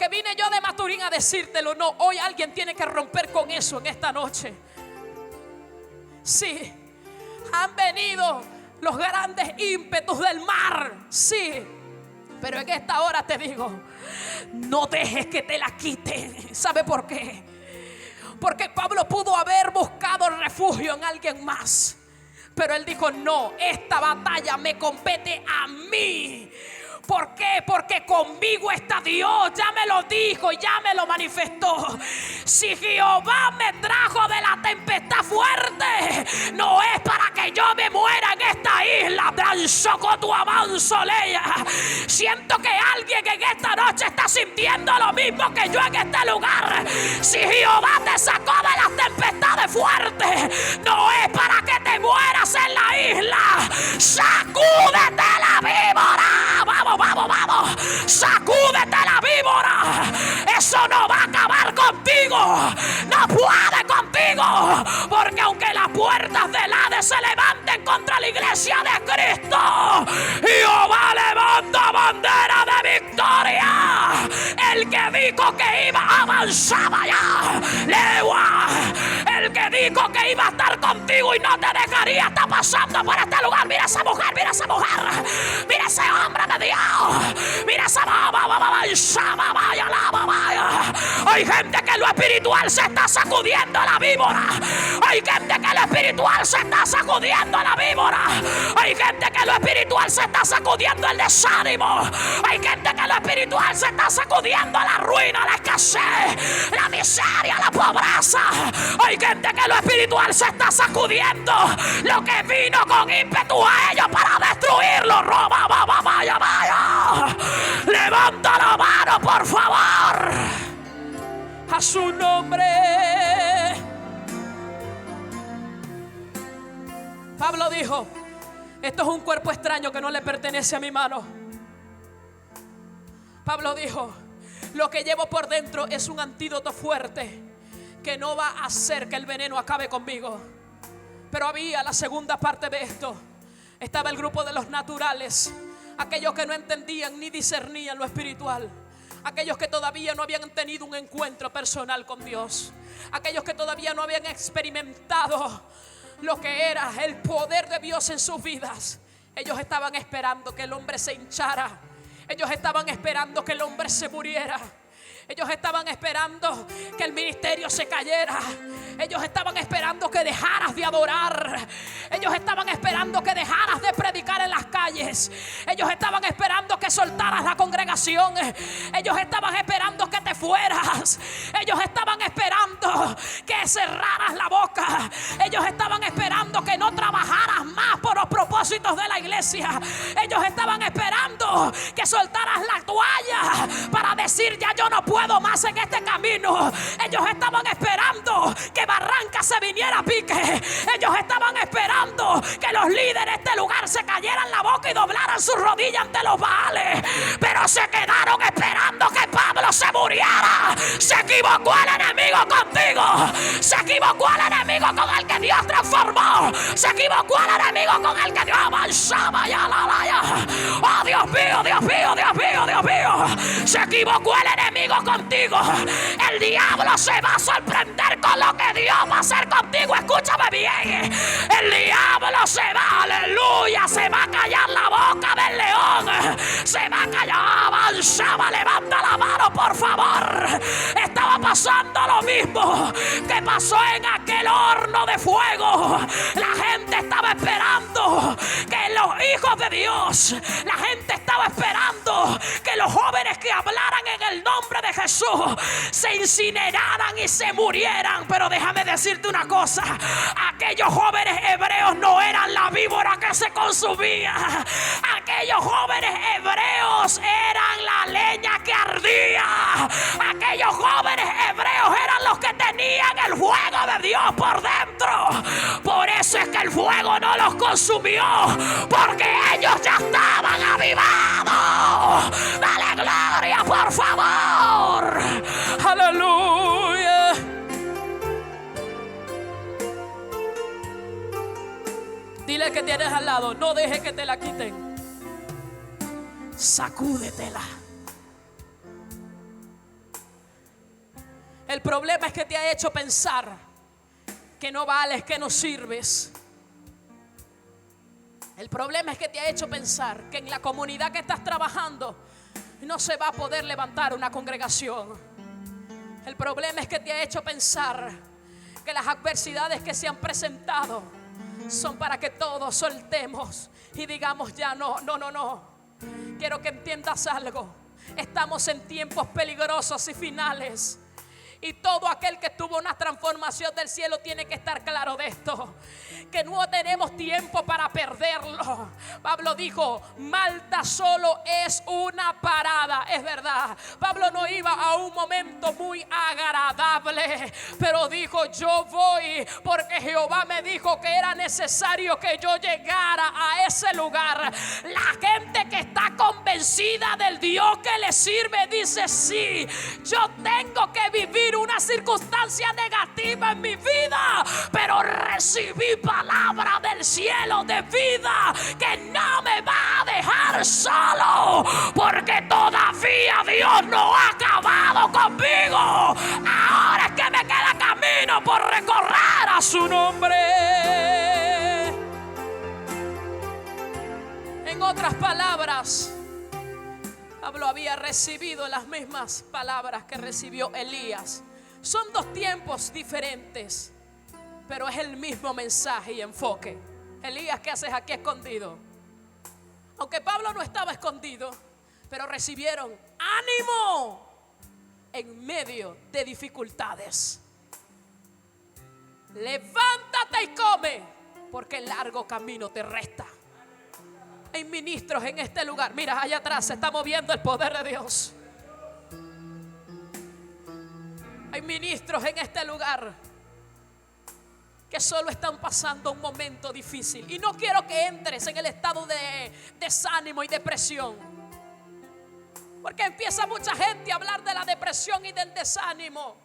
vine yo de Maturín a decírtelo. No, hoy alguien tiene que romper con eso en esta noche. Sí, han venido los grandes ímpetus del mar, sí, pero en esta hora te digo: no dejes que te la quiten. ¿Sabe por qué? Porque Pablo pudo haber buscado refugio en alguien más, pero él dijo: no, esta batalla me compete a mí. ¿Por qué? Porque conmigo está Dios. Ya me lo dijo, ya me lo manifestó. Si Jehová me trajo de la tempestad fuerte, no es para que yo me muera en esta isla. Siento que alguien en esta noche está sintiendo lo mismo que yo en este lugar. Si Jehová te sacó de las tempestades fuertes, no es para que te mueras en la isla. Sacúdete la víbora. Vamos, sacúdete la víbora. Eso no va a acabar contigo, no puede contigo, porque aunque las puertas del Hades se levanten contra la iglesia de Cristo, Jehová levanta bandera de victoria. El que dijo que iba, avanzaba ya. El que dijo que iba a estar contigo y no te dejaría, está pasando por este lugar. Mira esa mujer, mira esa mujer, mira ese hombre de Dios, mira esa hay gente que en lo espiritual se está sacudiendo la víbora. Hay gente que en lo espiritual se está sacudiendo la víbora. Hay gente que en lo espiritual se está sacudiendo el desánimo. Hay gente que en lo espiritual se está sacudiendo la ruina, la escasez, la miseria, la pobreza. Hay gente que en lo espiritual se está sacudiendo lo que vino con ímpetu a ellos para destruirlo. Vaya. Levanta la mano, por favor. A su nombre. Pablo dijo: esto es un cuerpo extraño que no le pertenece a mi mano. Pablo dijo: lo que llevo por dentro es un antídoto fuerte que no va a hacer que el veneno acabe conmigo. Pero había la segunda parte de esto. Estaba el grupo de los naturales, aquellos que no entendían ni discernían lo espiritual, aquellos que todavía no habían tenido un encuentro personal con Dios, aquellos que todavía no habían experimentado lo que era el poder de Dios en sus vidas. Ellos estaban esperando que el hombre se hinchara. Ellos estaban esperando que el hombre se muriera. Ellos estaban esperando que el ministerio se cayera. Ellos estaban esperando que dejaras de adorar. Ellos estaban esperando que dejaras de predicar en las calles. Ellos estaban esperando que soltaras la congregación. Ellos estaban esperando que te fueras. Ellos estaban esperando que cerraras la boca. Ellos estaban esperando que no trabajaras más por los propósitos de la iglesia. Ellos estaban esperando que soltaras la toalla para decir: ya yo no puedo más en este camino. Ellos estaban esperando que Barranca se viniera a pique. Ellos estaban esperando que los líderes de este lugar se cayeran la boca y doblaran sus rodillas ante los Baales. Pero se quedaron esperando que Pablo se muriera. Se equivocó el enemigo contigo. Se equivocó el enemigo con el que Dios transformó. Se equivocó el enemigo con el que Dios avanzaba. Oh, Dios mío, Dios mío, Dios mío, Dios mío. Se equivocó el enemigo contigo. El diablo se va a sorprender con lo que Dios va a hacer contigo. Escúchame bien. El diablo se va, aleluya, se va a callar la boca del león. Se va a callar. Avanzaba, levanta la mano, por favor. Estaba pasando lo mismo que pasó en aquel horno de fuego. La gente estaba esperando que los hijos de Dios, la gente estaba esperando que los jóvenes que hablaran en el nombre de Jesús se incineraran y se murieran. Pero déjame decirte una cosa: aquellos jóvenes hebreos no eran la víbora que se consumía. Aquellos jóvenes hebreos eran la leña que ardía. Aquellos jóvenes hebreos eran los que tenían el fuego de Dios por dentro. Por eso es que el fuego no los consumió, porque ellos ya estaban avivados. Dale gloria, por favor. Aleluya. Dile que tienes al lado: no dejes que te la quiten. Sacúdetela. El problema es que te ha hecho pensar que no vales, que no sirves. El problema es que te ha hecho pensar que en la comunidad que estás trabajando no se va a poder levantar una congregación. El problema es que te ha hecho pensar que las adversidades que se han presentado son para que todos soltemos y digamos: ya no. Quiero que entiendas algo. Estamos en tiempos peligrosos y finales. Y todo aquel que tuvo una transformación del cielo tiene que estar claro de esto: que no tenemos tiempo para perderlo. Pablo dijo: Malta solo es una parada. Es verdad, Pablo no iba a un momento muy agradable, pero dijo: yo voy porque Jehová me dijo que era necesario que yo llegara a ese lugar. La gente que está convencida del Dios que le sirve dice: sí, yo tengo que vivir una circunstancia negativa en mi vida, pero recibí palabra del cielo de vida que no me va a dejar solo, porque todavía Dios no ha acabado conmigo. Ahora es que me queda camino por recorrer a su nombre. En otras palabras, Pablo había recibido las mismas palabras que recibió Elías. Son dos tiempos diferentes, pero es el mismo mensaje y enfoque. Elías, ¿qué haces aquí escondido? Aunque Pablo no estaba escondido, pero recibieron ánimo en medio de dificultades. Levántate y come, porque el largo camino te resta. Hay ministros en este lugar. Mira, allá atrás se está moviendo el poder de Dios. Hay ministros en este lugar que solo están pasando un momento difícil. Y no quiero que entres en el estado de desánimo y depresión, porque empieza mucha gente a hablar de la depresión y del desánimo.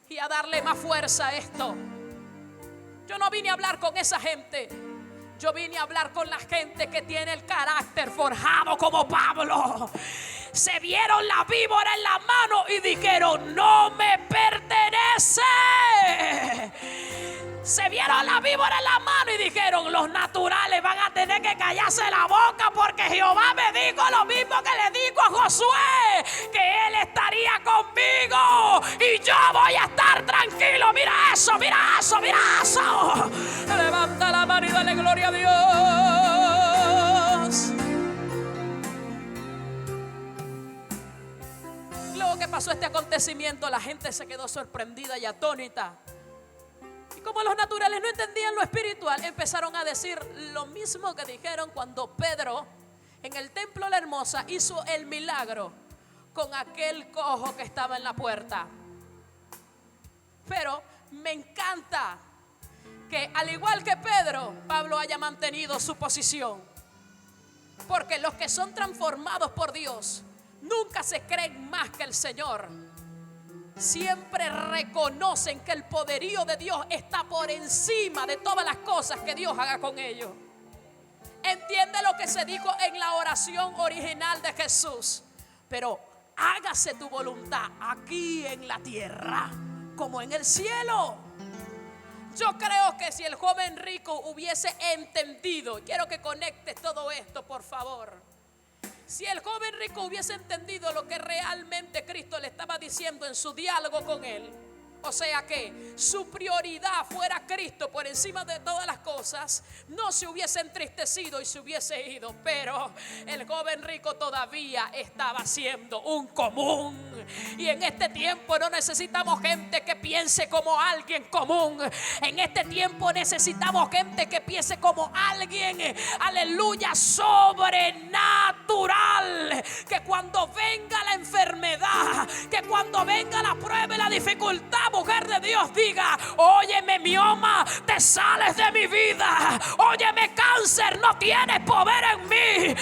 y a darle más fuerza a esto. Yo no vine a hablar con esa gente. Yo vine a hablar con la gente que tiene el carácter forjado como Pablo. Se vieron la víbora en la mano y dijeron: no me pertenece. Se vieron la víbora en la mano y dijeron: los naturales van a tener que callarse la boca, porque Jehová me dijo lo mismo que le dijo a Josué, que él estaría conmigo y yo voy a estar tranquilo. Mira eso, mira eso, mira eso. Levanta la mano y dale gloria a Dios. Luego que pasó este acontecimiento, la gente se quedó sorprendida y atónita. Y como los naturales no entendían lo espiritual, empezaron a decir lo mismo que dijeron cuando Pedro en el templo La Hermosa hizo el milagro con aquel cojo que estaba en la puerta. Pero me encanta que, al igual que Pedro, Pablo haya mantenido su posición, porque los que son transformados por Dios nunca se creen más que el Señor. Siempre reconocen que el poderío de Dios está por encima de todas las cosas que Dios haga con ellos. Entiende lo que se dijo en la oración original de Jesús: pero hágase tu voluntad aquí en la tierra como en el cielo. Yo creo que si el joven rico hubiese entendido, quiero que conectes todo esto, por favor. Si el joven rico hubiese entendido lo que realmente Cristo le estaba diciendo en su diálogo con él, o sea que su prioridad fuera Cristo por encima de todas las cosas, no se hubiese entristecido y se hubiese ido. Pero el joven rico todavía estaba siendo un común. Y en este tiempo no necesitamos gente que piense como alguien común. En este tiempo necesitamos gente que piense como alguien, aleluya, sobrenatural. Que cuando venga la enfermedad, que cuando venga la prueba y la dificultad, mujer de Dios, diga: óyeme, mioma, te sales de mi vida. Óyeme, cáncer, no tienes poder en mí.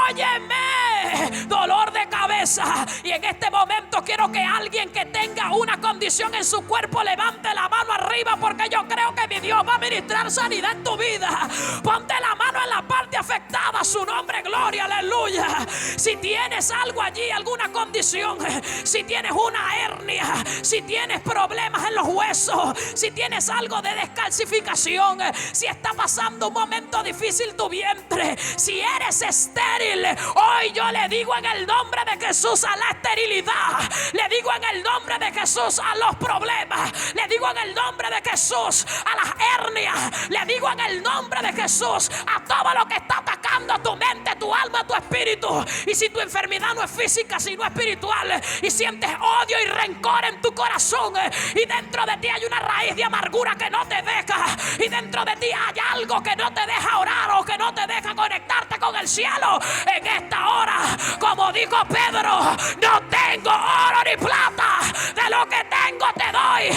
Óyeme, dolor de cabeza. Y en este momento quiero que alguien que tenga una condición en su cuerpo levante la mano arriba, porque yo creo que mi Dios va a ministrar sanidad en tu vida. Ponte la mano en la parte afectada, su nombre, gloria, aleluya. Si tienes algo allí, alguna condición, si tienes una hernia, si tienes problemas en los huesos, si tienes algo de descalcificación, si está pasando un momento difícil tu vientre, si eres estéril, hoy yo le digo en el nombre de Jesús a la esterilidad, le digo en el nombre de Jesús a los problemas, le digo en el nombre de Jesús a las hernias, le digo en el nombre de Jesús a todo lo que está atacando tu mente, tu alma, tu espíritu. Y si tu enfermedad no es física sino espiritual, y sientes odio y rencor en tu corazón, y dentro de ti hay una raíz de amargura que no te deja, y dentro de ti hay algo que no te deja orar o que no te deja conectarte con el cielo, en esta hora, como dijo Pedro: no tengo oro ni plata, de lo que tengo te doy,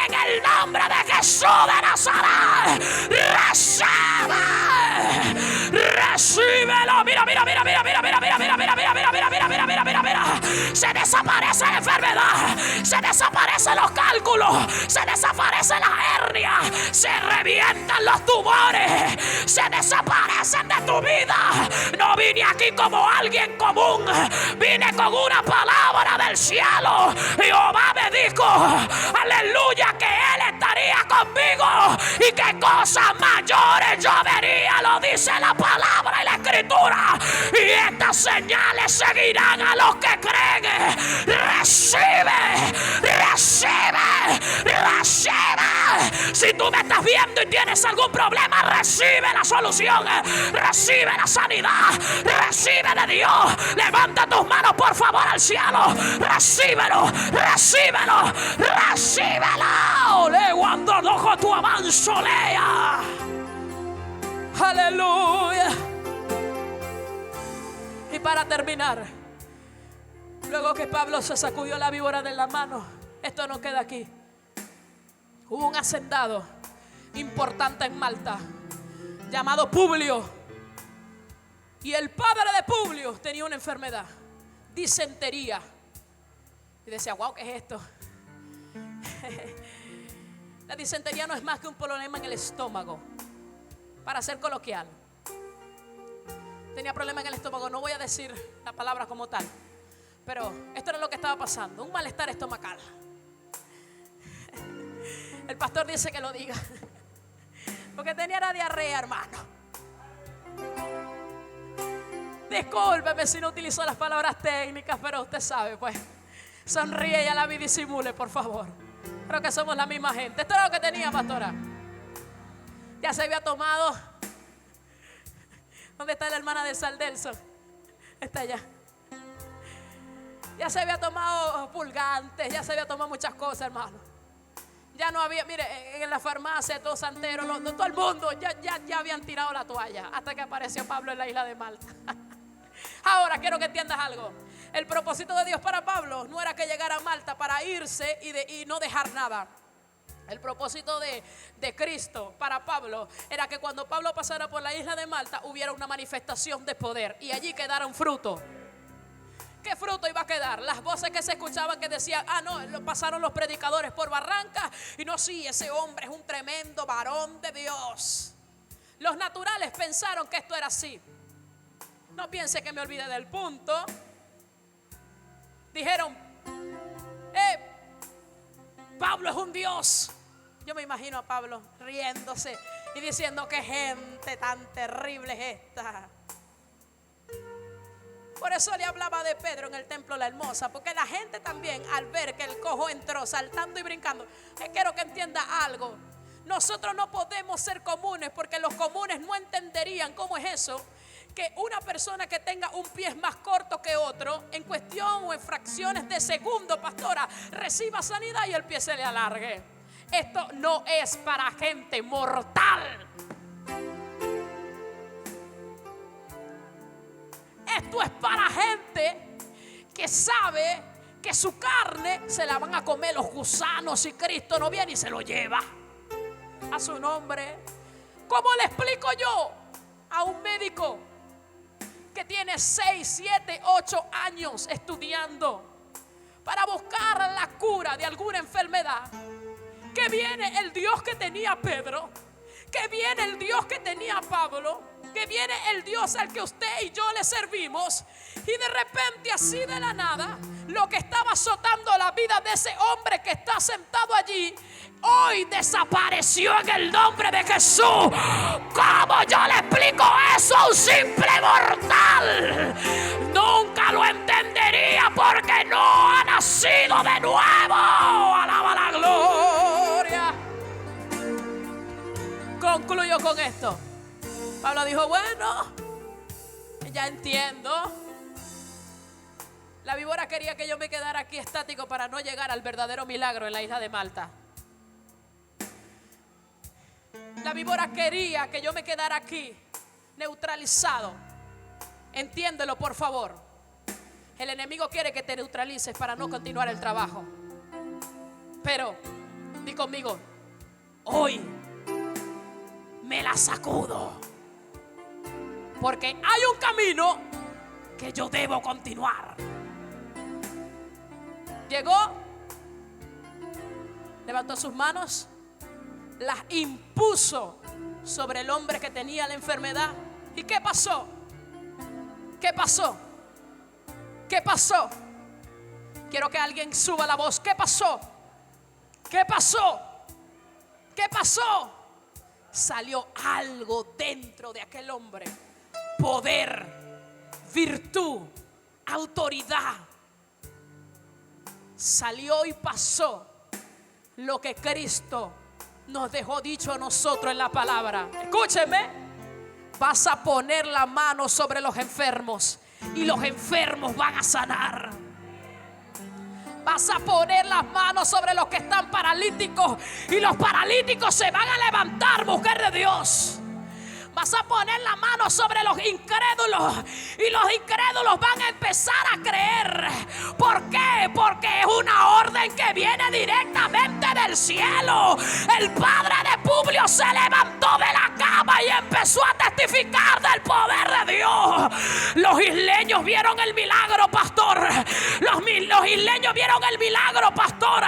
en el nombre de Jesús de Nazaret. Recíbelo. Mira. Se desaparece la enfermedad, se desaparecen los cálculos, se desaparece la hernia, se revientan los tumores, se desaparecen de tu vida. No vine aquí como alguien común, vine con una palabra del cielo. Jehová me dijo, aleluya, que Él estaría conmigo y que cosas mayores yo vería, lo dice la palabra y la escritura. Y estas señales seguirán a los que creen. Recibe. Si tú me estás viendo y tienes algún problema, recibe la solución, recibe la sanidad, recibe de Dios. Levanta tus manos por favor al cielo. Recíbelo. Le cuando ojo tu avanzo lea. Aleluya. Y para terminar, luego que Pablo se sacudió la víbora de la mano, esto no queda aquí. Hubo un hacendado importante en Malta llamado Publio. Y el padre de Publio tenía una enfermedad, disentería. Y decía: wow, ¿qué es esto? La disentería no es más que un problema en el estómago, para ser coloquial. Tenía problema en el estómago, no voy a decir la palabra como tal, pero esto era lo que estaba pasando, un malestar estomacal. El pastor dice que lo diga, porque tenía la diarrea, hermano. Discúlpeme si no utilizo las palabras técnicas, pero usted sabe, pues. Sonríe y a la vida disimule, por favor. Creo que somos la misma gente. Esto era lo que tenía, pastora. Ya se había tomado. ¿Dónde está la hermana de Saldelson? Está allá. Ya se había tomado pulgantes, ya se había tomado muchas cosas, hermano. Ya no había, mire, en la farmacia, todo santero, todo el mundo, ya habían tirado la toalla hasta que apareció Pablo en la isla de Malta. Ahora quiero que entiendas algo. El propósito de Dios para Pablo no era que llegara a Malta para irse y no dejar nada. El propósito de Cristo para Pablo era que cuando Pablo pasara por la isla de Malta hubiera una manifestación de poder y allí quedara un fruto. ¿Qué fruto iba a quedar? Las voces que se escuchaban que decían, no, pasaron los predicadores por Barranca y no, sí, ese hombre es un tremendo varón de Dios. Los naturales pensaron que esto era así. No piense que me olvide del punto. Dijeron, Pablo es un Dios. Yo me imagino a Pablo riéndose y diciendo, qué gente tan terrible es esta. Por eso le hablaba de Pedro en el templo La Hermosa, porque la gente también al ver que el cojo entró saltando y brincando, quiero que entienda algo. Nosotros no podemos ser comunes, porque los comunes no entenderían cómo es eso, que una persona que tenga un pie más corto que otro, en cuestión o en fracciones de segundo, pastora, reciba sanidad y el pie se le alargue. Esto no es para gente mortal. Esto es para gente que sabe que su carne se la van a comer los gusanos y Cristo no viene y se lo lleva. A su nombre. ¿Cómo le explico yo a un médico que tiene 6, 7, 8 años estudiando para buscar la cura de alguna enfermedad, que viene el Dios que tenía Pedro, que viene el Dios que tenía Pablo, que viene el Dios al que usted y yo le servimos, y de repente así de la nada lo que estaba azotando la vida de ese hombre que está sentado allí hoy desapareció en el nombre de Jesús? ¿Cómo yo le explico eso a un simple mortal? Nunca lo entendería porque no ha nacido de nuevo. Alaba la gloria. Concluyo con esto. Pablo dijo, bueno, ya entiendo. La víbora quería que yo me quedara aquí estático para no llegar al verdadero milagro en la isla de Malta. La víbora quería que yo me quedara aquí neutralizado. Entiéndelo, por favor. El enemigo quiere que te neutralices para no continuar el trabajo. Pero, di conmigo, hoy me la sacudo. Porque hay un camino que yo debo continuar. Llegó, levantó sus manos, las impuso sobre el hombre que tenía la enfermedad. ¿Y qué pasó? ¿Qué pasó? ¿Qué pasó? Quiero que alguien suba la voz. ¿Qué pasó? ¿Qué pasó? ¿Qué pasó? Salió algo dentro de aquel hombre. Poder, virtud, autoridad. Salió y pasó lo que Cristo nos dejó dicho a nosotros en la palabra. Escúcheme, vas a poner la mano sobre los enfermos y los enfermos van a sanar. Vas a poner las manos sobre los que están paralíticos y los paralíticos se van a levantar, mujer de Dios. Vas a poner la mano sobre los incrédulos y los incrédulos van a empezar a creer. ¿Por qué? Porque es una orden que viene directamente del cielo. El padre de Publio se levantó de la cama y empezó a testificar del poder de Dios. Los isleños vieron el milagro, pastor. Los isleños vieron el milagro, pastor.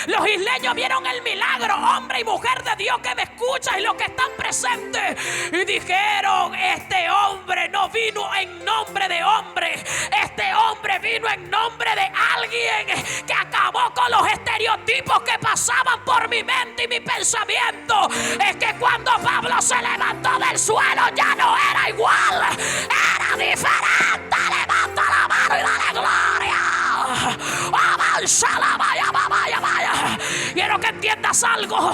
Los isleños ellos vieron el milagro, hombre y mujer de Dios que me escuchan y los que están presentes, y dijeron: este hombre no vino en nombre de hombre, este hombre vino en nombre de alguien que acabó con los estereotipos que pasaban por mi mente y mi pensamiento. Es que cuando Pablo se levantó del suelo ya no era igual, era diferente. Levanta la mano y dale gloria. Avanza la vaya, vaya, vaya. Quiero que entiendas algo.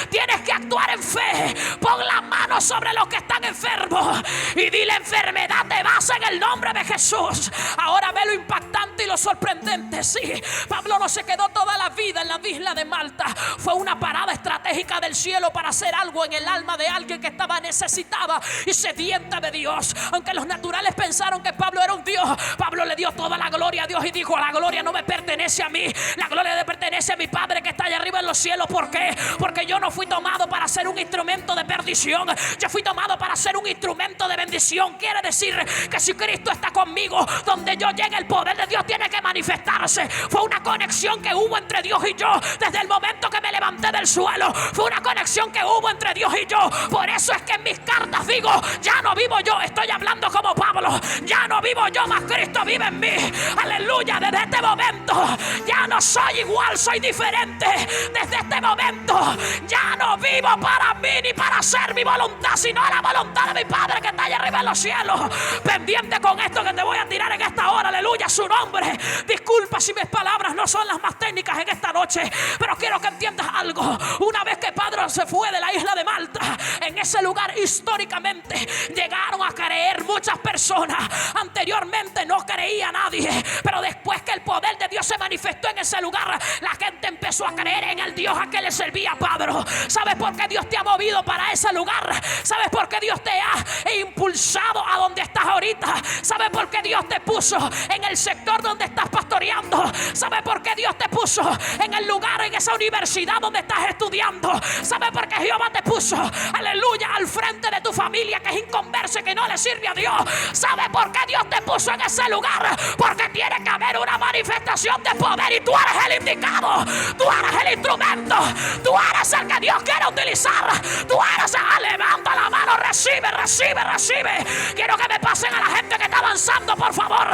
Tienes que actuar en fe. Pon las manos sobre los que están enfermos y dile: enfermedad, te vas en el nombre de Jesús. Ahora ve lo impactante y lo sorprendente. Sí, Pablo no se quedó toda la vida en la isla de Malta. Fue una parada estratégica del cielo para hacer algo en el alma de alguien que estaba necesitada y sedienta de Dios. Aunque los naturales pensaron que Pablo era un Dios, Pablo le dio toda la gloria a Dios y dijo: la gloria no me pertenece a mí, la gloria le pertenece a mi Padre que está allá arriba en los cielos. ¿Por qué? Porque yo no fui tomado para ser un instrumento de perdición, yo fui tomado para ser un instrumento de bendición. Quiere decir que si Cristo está conmigo, donde yo llegue el poder de Dios tiene que manifestarse. Fue una conexión que hubo entre Dios y yo desde el momento que me levanté del suelo. Fue una conexión que hubo entre Dios y yo. Por eso es que en mis cartas digo: ya no vivo yo, estoy hablando como Pablo. Ya no vivo yo, mas Cristo vive en mí. Aleluya. Desde este momento ya no soy igual, soy diferente. Desde este momento ya no vivo para mí ni para hacer mi voluntad, sino la voluntad de mi Padre que está allá arriba en los cielos. Pendiente con esto que te voy a tirar en esta hora. Aleluya, su nombre. Disculpa si mis palabras no son las más técnicas en esta noche, pero quiero que entiendas algo. Una vez que Pablo se fue de la isla de Malta, en ese lugar históricamente llegaron a creer muchas personas. Anteriormente no creía nadie, pero después que el poder de Dios se manifestó en ese lugar, la gente empezó a creer en el Dios a que le servía Pablo. ¿Sabes por qué Dios te ha movido para ese lugar? ¿Sabes por qué Dios te ha impulsado a donde estás ahorita? ¿Sabes por qué Dios te puso en el sector donde estás pastoreando? ¿Sabes por qué Dios te puso en el lugar, en esa universidad donde estás estudiando? ¿Sabes por qué Jehová te puso, aleluya, al frente de tu familia que es inconversa y que no le sirve a Dios? ¿Sabes por qué Dios te puso en ese lugar? Porque tiene que haber una manifestación de poder y tú eres el indicado, tú eres el instrumento, tú eres el que Dios quiere utilizar, tú eres el... levanta la mano, recibe, recibe, recibe. Quiero que me pasen a la gente que está avanzando, por favor.